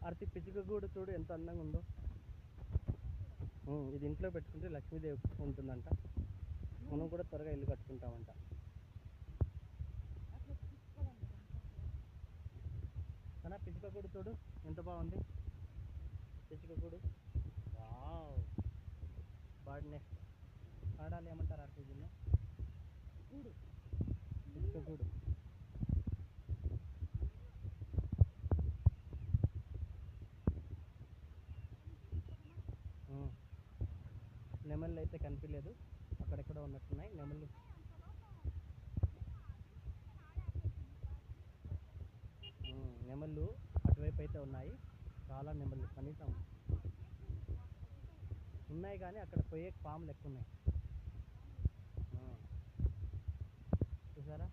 ఆర్తి పిచ్చుక గూడు చూడు ఎంత అందంగా ఉందో. ఇది ఇంట్లో పెట్టుకుంటే లక్ష్మీదేవి ఉంటుందంట. మనం కూడా త్వరగా ఇల్లు కట్టుకుంటామంట. కానీ పిచ్చుక గూడు చూడు ఎంత బాగుంది. పిచ్చుక గూడు వావ్. బర్డ్ నెస్ట్ ఆడాలి ఏమంటారు ఆర్తి దీన్ని? గూడు, పిచ్చుక గూడు. నెమళ్ళు అయితే కనిపించలేదు, అక్కడెక్కడ ఉన్నట్టున్నాయి నెమళ్ళు. నెమళ్ళు అటువైపు అయితే ఉన్నాయి, చాలా నెమళ్ళు. కనీసం ఉన్నాయి కానీ అక్కడ పోయే పాములు ఎక్కువ ఉన్నాయి. చూసారా?